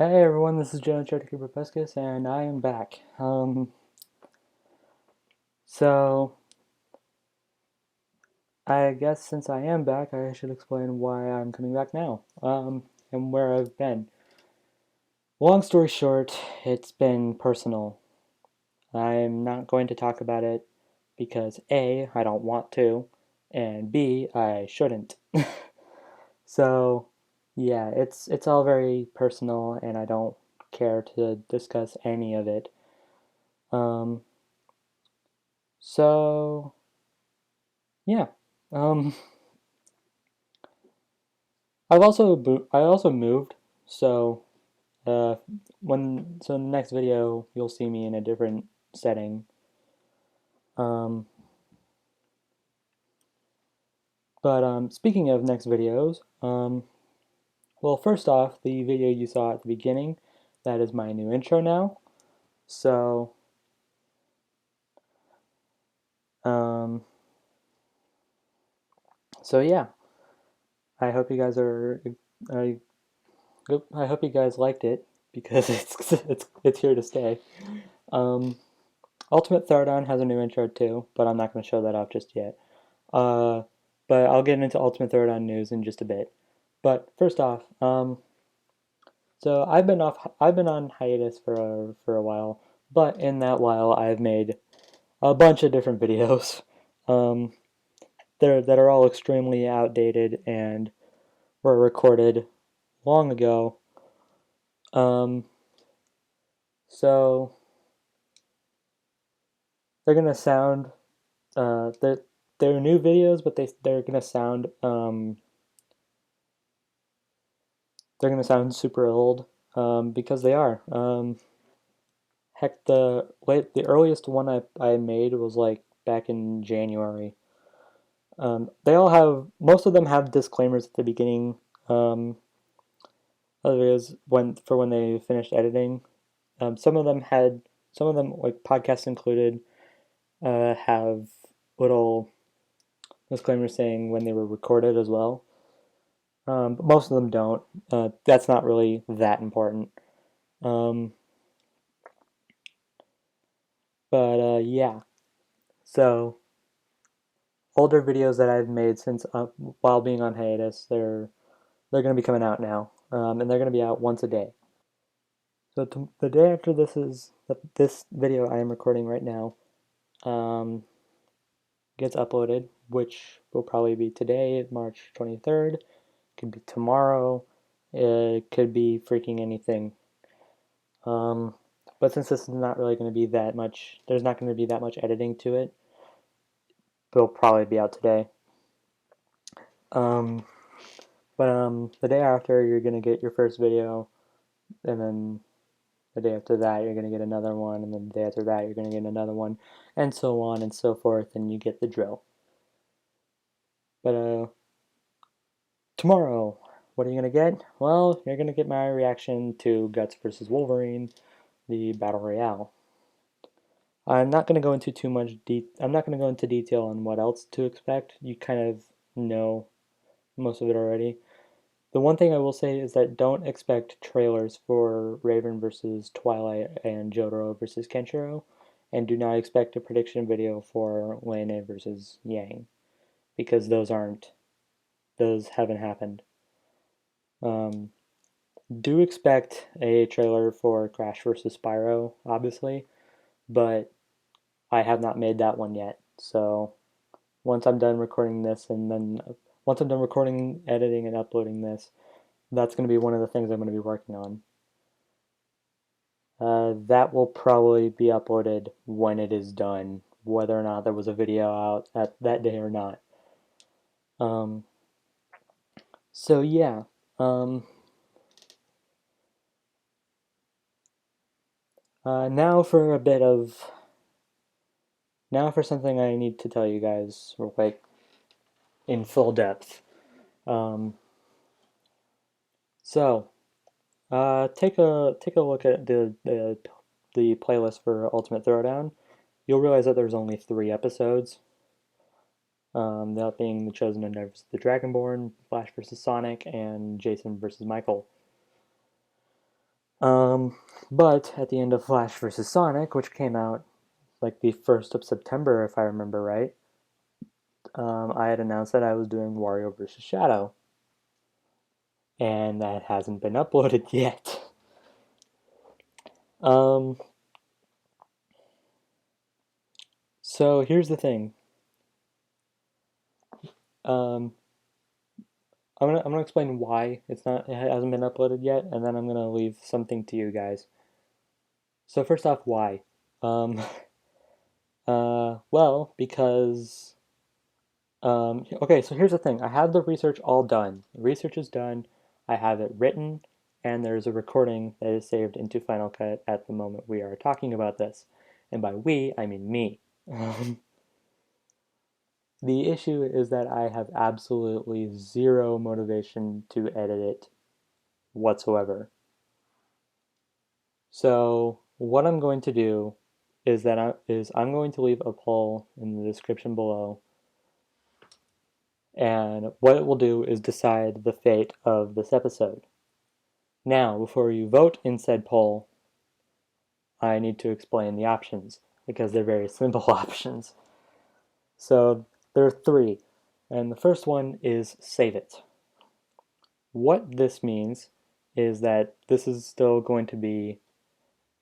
Hey everyone, this is Joe Pescus, and I am back. So I guess since I am back, I should explain why I'm coming back now, and where I've been. Long story short, it's been personal. I'm not going to talk about it because A, I don't want to, and B, I shouldn't. So, yeah, it's all very personal, and I don't care to discuss any of it. Um, so yeah. Um, I also moved, so uh, in the next video you'll see me in a different setting. Um, but speaking of next videos, well, first off, the video you saw at the beginning, that is my new intro now. So um, so yeah, I hope you guys are I I hope you guys liked it because it's here to stay. Um, Ultimate Throwdown has a new intro too, but I'm not going to show that off just yet. Uh, but I'll get into Ultimate Throwdown news in just a bit. But first off, so I've been on hiatus for a while, but in that while I've made a bunch of different videos, um, that are all extremely outdated and were recorded long ago. Um, so they're gonna sound they're new videos, but they're gonna sound they're gonna sound super old because they are. Heck, the earliest one I made was like back in January. They all have most of them have disclaimers at the beginning. Others when they finished editing. Some of them like podcasts included have little disclaimers saying when they were recorded as well. But most of them don't. That's not really that important. Um, but yeah, so older videos that I've made since while being on hiatus, they're going to be coming out now, and they're going to be out once a day. So the day after this video I am recording right now um, gets uploaded, which will probably be today, March 23rd. Could be tomorrow. It could be freaking anything. Um, but since this is not really going to be that much, there's not going to be that much editing to it. It'll probably be out today. Um, but the day after, you're gonna get your first video, and then the day after that, you're gonna get another one, and then the day after that, you're gonna get another one, and so on and so forth, and you get the drill. But tomorrow, what are you gonna get? Well, you're gonna get my reaction to Guts versus Wolverine, the Battle Royale. I'm not gonna go into too much I'm not gonna go into detail on what else to expect. You kind of know most of it already. The one thing I will say is that don't expect trailers for Raven versus Twilight and Jotaro versus Kenshiro, and do not expect a prediction video for Lene versus Yang, because those haven't happened. Um, do expect a trailer for Crash versus Spyro, obviously, but I have not made that one yet. So once I'm done recording this, and then once I'm done recording, editing, and uploading this, that's going to be one of the things I'm going to be working on. That will probably be uploaded when it is done, whether or not there was a video out at that day or not. Um, so yeah, um, now for a bit of now for something I need to tell you guys, like in full depth. Um, so take a look at the playlist for Ultimate Throwdown. You'll realize that there's only 3 episodes. That being the Chosen and versus the Dragonborn, Flash versus Sonic, and Jason versus Michael. But at the end of Flash vs. Sonic, which came out like the 1st of September, if I remember right, I had announced that I was doing Wario vs. Shadow, and that hasn't been uploaded yet. Um, so here's the thing. Um, I'm gonna explain why it hasn't been uploaded yet, and then I'm gonna leave something to you guys. So first off, why? Um, well, because okay, so here's the thing. I have the research all done. The research is done. I have it written, and there's a recording that is saved into Final Cut at the moment we are talking about this. And by we, I mean me. The issue is that I have absolutely zero motivation to edit it whatsoever. So what I'm going to do is I'm going to leave a poll in the description below, and what it will do is decide the fate of this episode. Now, before you vote in said poll, I need to explain the options because they're very simple options. So there are three, and the first one is save it. What this means is that this is still going to be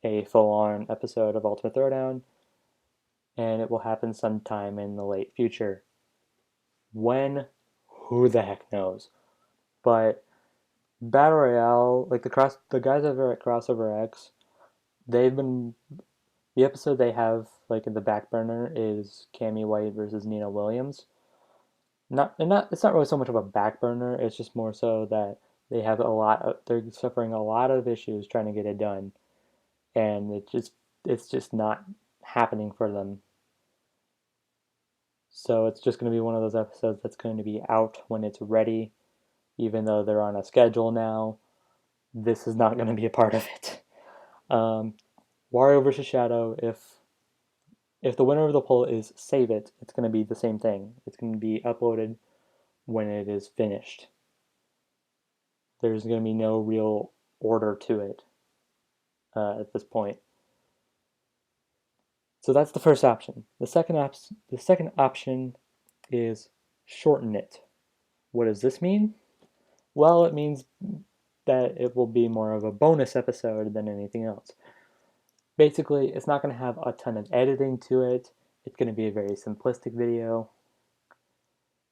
a full-on episode of Ultimate Throwdown, and it will happen sometime in the late future. When? Who the heck knows? But Battle Royale, like the guys over at Crossover X, they've been the episode they have like in the back burner is Cammy White versus Nina Williams. It's not really so much of a back burner. It's just more so that they're suffering a lot of issues trying to get it done, and it's just not happening for them. So it's just going to be one of those episodes that's going to be out when it's ready, even though they're on a schedule now. This is not going to be a part of it. Wario vs. Shadow, if the winner of the poll is save it, it's going to be the same thing. It's going to be uploaded when it is finished. There's going to be no real order to it at this point. So that's the first option. The second option is shorten it. What does this mean? Well, it means that it will be more of a bonus episode than anything else. Basically, it's not going to have a ton of editing to it. It's going to be a very simplistic video.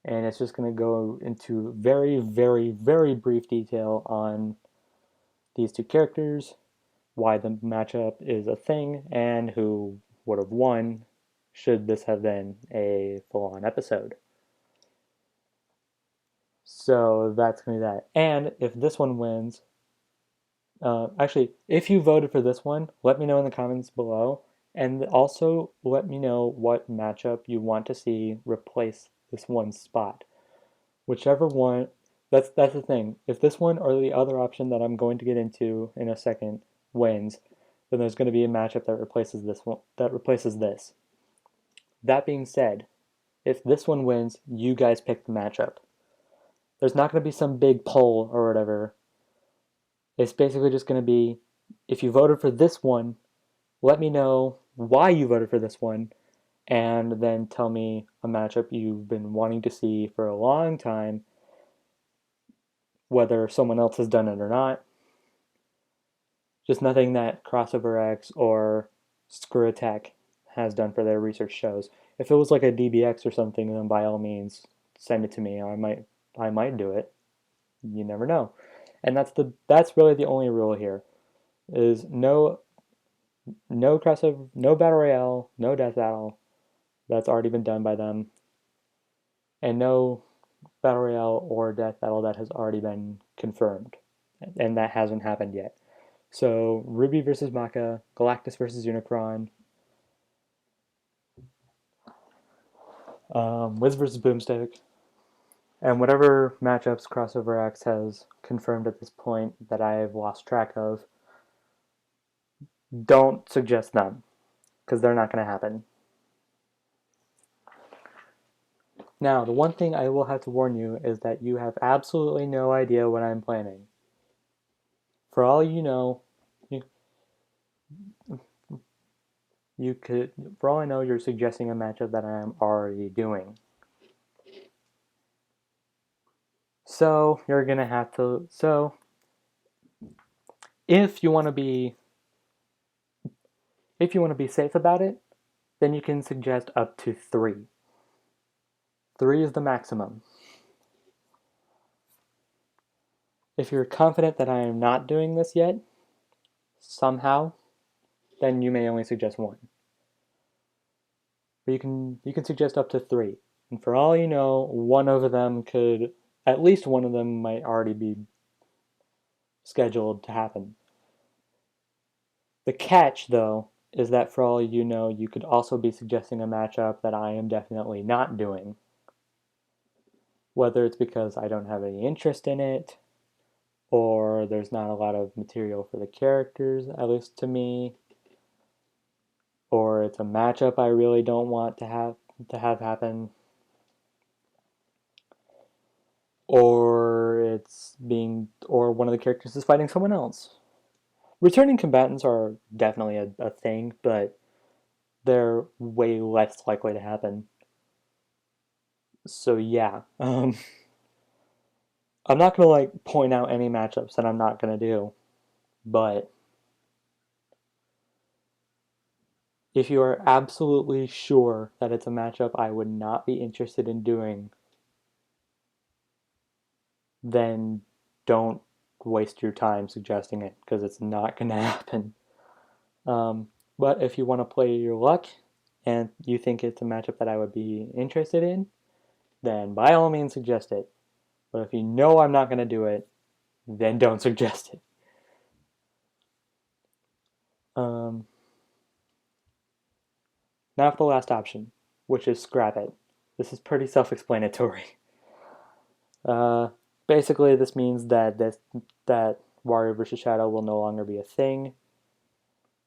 And it's just going to go into very, very, very brief detail on these two characters, why the matchup is a thing, and who would have won should this have been a full-on episode. So that's going to be that. And if this one wins, actually, if you voted for this one, let me know in the comments below. And also let me know what matchup you want to see replace this one spot. Whichever one, that's the thing. If this one or the other option that I'm going to get into in a second wins, then there's going to be a matchup that replaces this one, that replaces this. That being said, if this one wins, you guys pick the matchup. There's not going to be some big poll or whatever. It's basically just going to be, if you voted for this one, let me know why you voted for this one, and then tell me a matchup you've been wanting to see for a long time, whether someone else has done it or not. Just nothing that Crossover X or Screw Attack has done for their research shows. If it was like a DBX or something, then by all means send it to me. I might do it. You never know. And that's really the only rule here. Is no crossover, no battle royale, no death battle. That's already been done by them. And no battle royale or death battle that has already been confirmed. And that hasn't happened yet. So Ruby versus Maka, Galactus versus Unicron, Wiz versus Boomstick, and whatever matchups Crossover X has confirmed at this point that I've lost track of, don't suggest them, because they're not going to happen. Now, the one thing I will have to warn you is that you have absolutely no idea what I'm planning. For all you know, You could, for all I know, you're suggesting a matchup that I am already doing. So you're gonna have to, so if you want to be safe about it, then you can suggest up to 3. 3 is the maximum. If you're confident that I am not doing this yet, somehow, then you may only suggest 1. But you can suggest up to 3. And for all you know, at least one of them might already be scheduled to happen. The catch, though, is that for all you know, you could also be suggesting a matchup that I am definitely not doing. Whether it's because I don't have any interest in it, or there's not a lot of material for the characters, at least to me, or it's a matchup I really don't want to have happen, or one of the characters is fighting someone else. Returning combatants are definitely a thing, but they're way less likely to happen. So yeah, I'm not gonna like point out any matchups that I'm not gonna do, but if you are absolutely sure that it's a matchup I would not be interested in doing, then don't waste your time suggesting it because it's not going to happen. But if you want to play your luck and you think it's a matchup that I would be interested in, then by all means suggest it. But if you know I'm not going to do it, then don't suggest it. Um, Now for the last option, which is scrap it. This is pretty self-explanatory. Uh, Basically, this means that Wario vs. Shadow will no longer be a thing,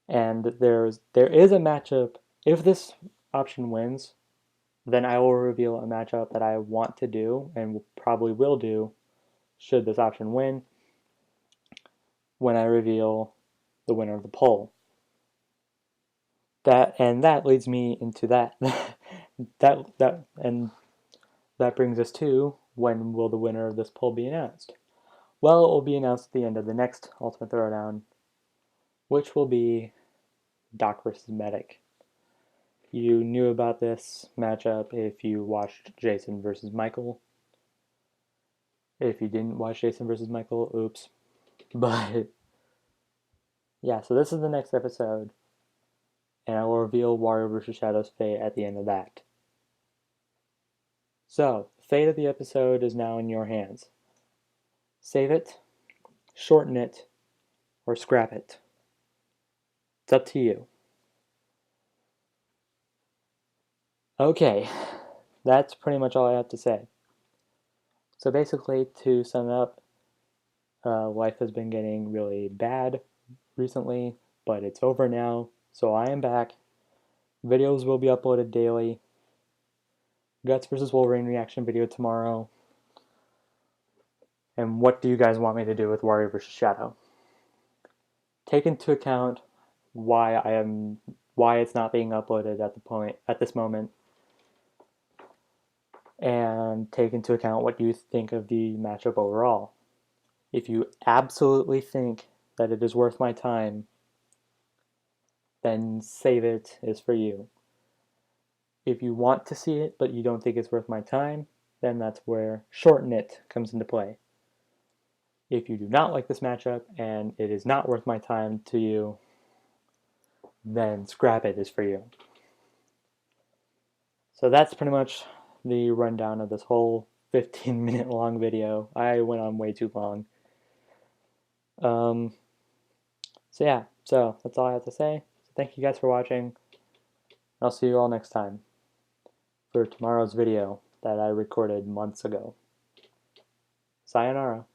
and there is a matchup. If this option wins, then I will reveal a matchup that I want to do and probably will do should this option win when I reveal the winner of the poll. That leads me into that that brings us to when will the winner of this poll be announced? Well, it will be announced at the end of the next Ultimate Throwdown, which will be Doc versus Medic. You knew about this matchup if you watched Jason versus Michael. If you didn't watch Jason versus Michael, oops. But yeah, so this is the next episode, and I will reveal Wario vs. Shadow's fate at the end of that. So, the fate of the episode is now in your hands. Save it, shorten it, or scrap it. It's up to you. Okay, that's pretty much all I have to say. So basically, to sum it up, life has been getting really bad recently, but it's over now, so I am back. Videos will be uploaded daily. Guts vs. Wolverine reaction video tomorrow. And what do you guys want me to do with Wario vs. Shadow? Take into account why it's not being uploaded at this moment, and take into account what you think of the matchup overall. If you absolutely think that it is worth my time, then Save It is for you. If you want to see it but you don't think it's worth my time, then that's where Shorten It comes into play. If you do not like this matchup and it is not worth my time to you, then Scrap It is for you. So that's pretty much the rundown of this whole 15-minute long video. I went on way too long. So yeah, so that's all I have to say. So thank you guys for watching. I'll see you all next time for tomorrow's video that I recorded months ago. Sayonara.